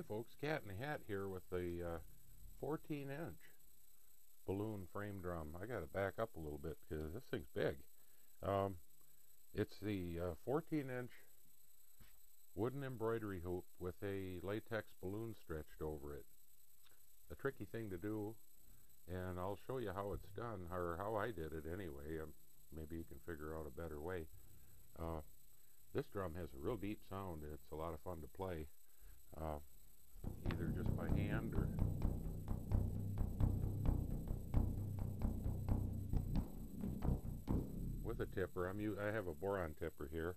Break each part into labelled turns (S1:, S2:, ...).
S1: Hi folks, Cat in the Hat here with the 14-inch balloon frame drum. I got to back up a little bit because this thing's big. It's the 14-inch wooden embroidery hoop with a latex balloon stretched over it. A tricky thing to do, and I'll show you how it's done, or how I did it anyway. Maybe you can figure out a better way. This drum has a real deep sound. It's a lot of fun to play. Either just by hand or with a tipper. I have a boron tipper here.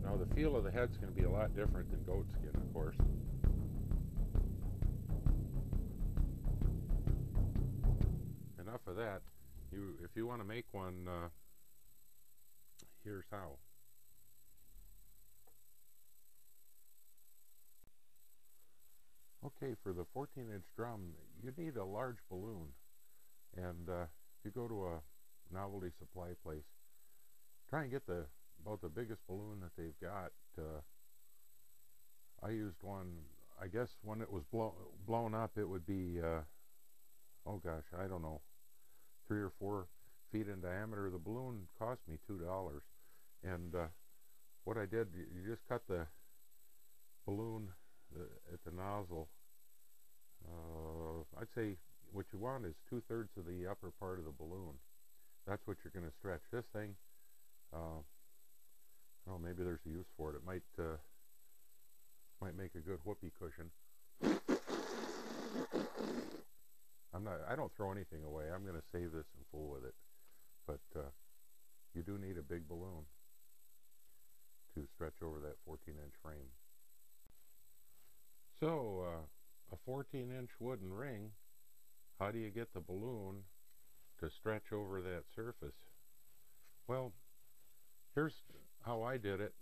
S1: Now the feel of the head's going to be a lot different than goat skin, of course. Enough of that. If you want to make one, here's how. Okay, for the 14-inch drum, you need a large balloon. And if you go to a novelty supply place, try and get about the biggest balloon that they've got. I used one, I guess when it was blown up, it would be, oh gosh, I don't know, 3 or 4 feet in diameter. The balloon cost me $2. And what I did, you just cut the balloon at the nozzle. I'd say what you want is 2/3 of the upper part of the balloon. That's what you're going to stretch. This thing, I don't know, maybe there's a use for it. It might make a good whoopee cushion. I don't throw anything away. I'm going to save this and fool with it. But you do need a big balloon to stretch over that 14-inch frame. So a 14-inch wooden ring, how do you get the balloon to stretch over that surface? Well, here's how I did it.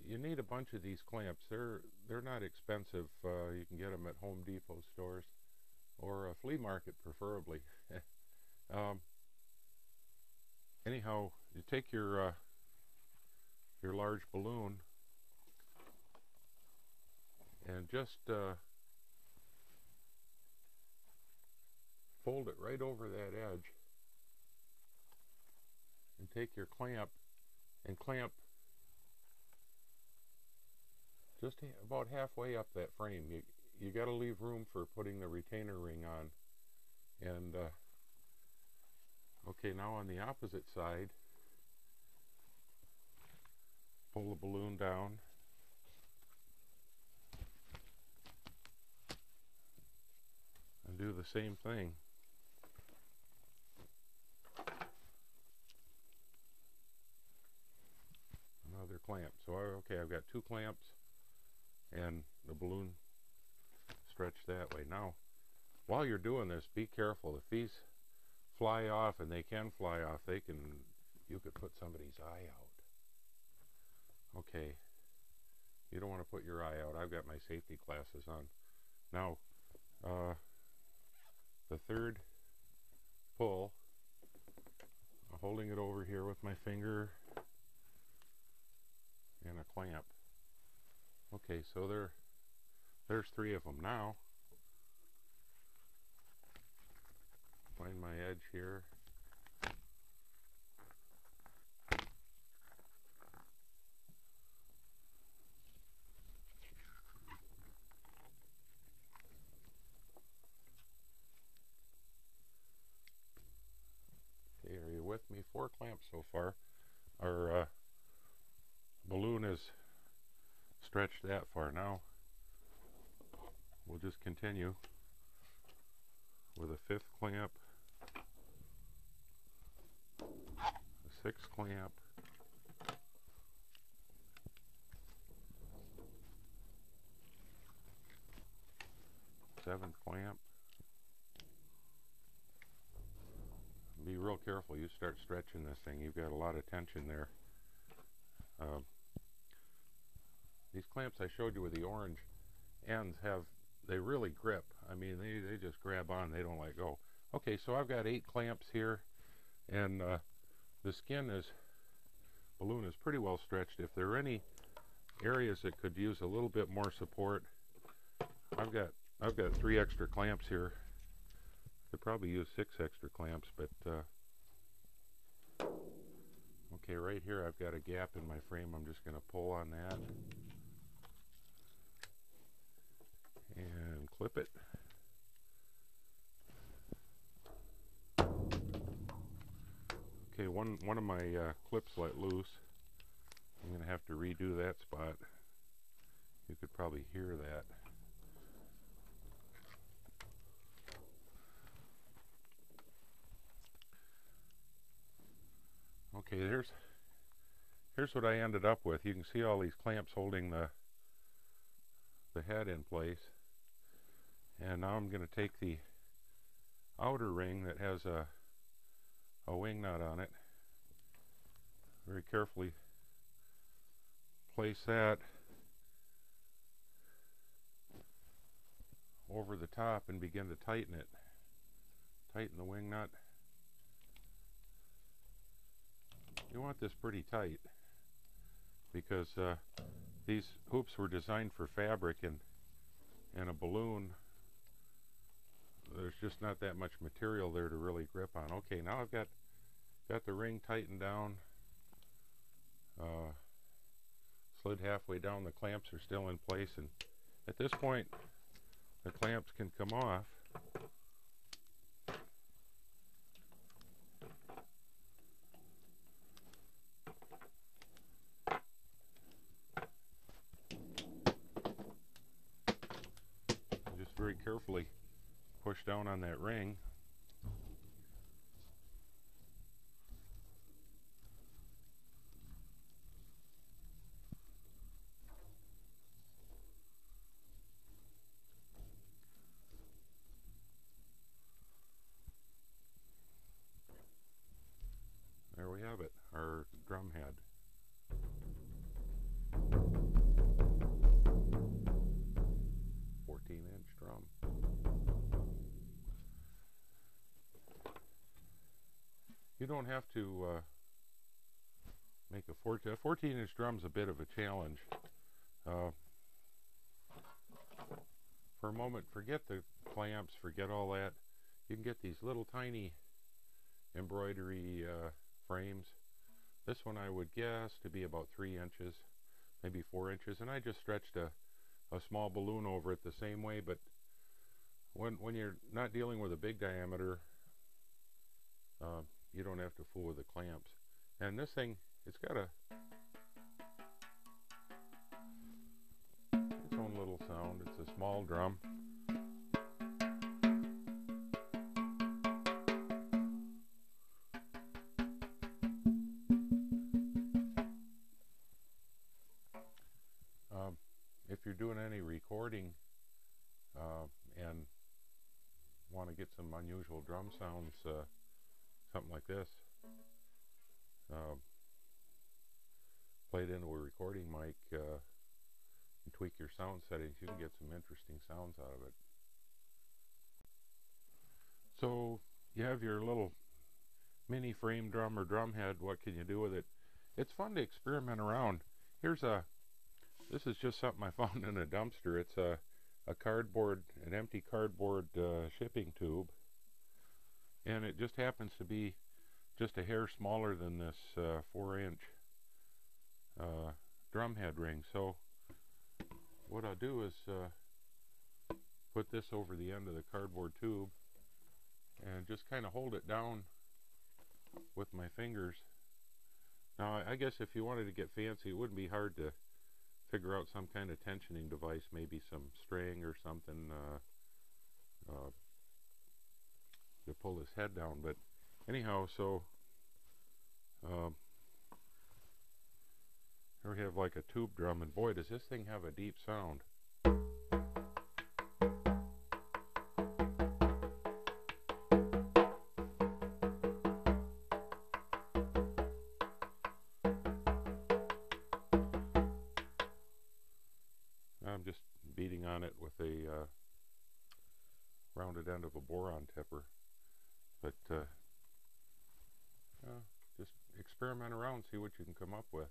S1: You need a bunch of these clamps. They're not expensive. You can get them at Home Depot stores or a flea market, preferably. Anyhow, you take your large balloon and just fold it right over that edge, and take your clamp and clamp just about halfway up that frame. You got to leave room for putting the retainer ring on. And okay, now on the opposite side, pull the balloon down and do the same thing. Another clamp. So okay, I've got 2 clamps and the balloon stretched that way. Now, while you're doing this, be careful. If these fly off, and they can fly off, you could put somebody's eye out. Okay, you don't want to put your eye out. I've got my safety glasses on. Now, the third pull, I'm holding it over here with my finger and a clamp. Okay, so there's 3 of them. Now, find my edge here. Okay, are you with me? 4 clamps so far. Our balloon is stretched that far. Now we'll just continue with a 5th clamp, a 6th clamp, seventh clamp. Be real careful. You start stretching this thing, you've got a lot of tension there. These clamps I showed you with the orange ends they really grip. I mean, they just grab on, they don't let go. Okay, so I've got 8 clamps here, and the balloon is pretty well stretched. If there are any areas that could use a little bit more support. I've got 3 extra clamps here. Could probably use 6 extra clamps, but okay, right here I've got a gap in my frame. I'm just going to pull on that and clip it. Okay, one of my clips let loose. I'm going to have to redo that spot. You could probably hear that. Okay, here's what I ended up with. You can see all these clamps holding the head in place. And now I'm going to take the outer ring that has a wing nut on it. Very carefully place that over the top and begin to tighten it. Tighten the wing nut. You want this pretty tight because these hoops were designed for fabric, and a balloon, there's just not that much material there to really grip on. Okay, now I've got the ring tightened down, slid halfway down. The clamps are still in place, and at this point the clamps can come off. Just very carefully push down on that ring. There we have it, our drum head. Drum. You don't have to make a 14-inch drum's a bit of a challenge. For a moment, forget the clamps, forget all that. You can get these little tiny embroidery frames. This one I would guess to be about 3 inches, maybe 4 inches, and I just stretched a small balloon over it the same way. But when you're not dealing with a big diameter, you don't have to fool with the clamps. And this thing, it's got its own little sound. It's a small drum. If you're doing any recording and want to get some unusual drum sounds, something like this, play it into a recording mic and tweak your sound settings, you can get some interesting sounds out of it. So you have your little mini frame drum or drum head. What can you do with it? It's fun to experiment around. This is just something I found in a dumpster. It's an empty cardboard shipping tube, and it just happens to be just a hair smaller than this 4-inch drum head ring. So what I'll do is put this over the end of the cardboard tube and just kind of hold it down with my fingers. Now I guess if you wanted to get fancy, it wouldn't be hard to figure out some kind of tensioning device, maybe some string or something to pull this head down. But anyhow, so here we have like a tube drum, and boy, does this thing have a deep sound. I'm just beating on it with a rounded end of a boron tipper, but just experiment around, see what you can come up with.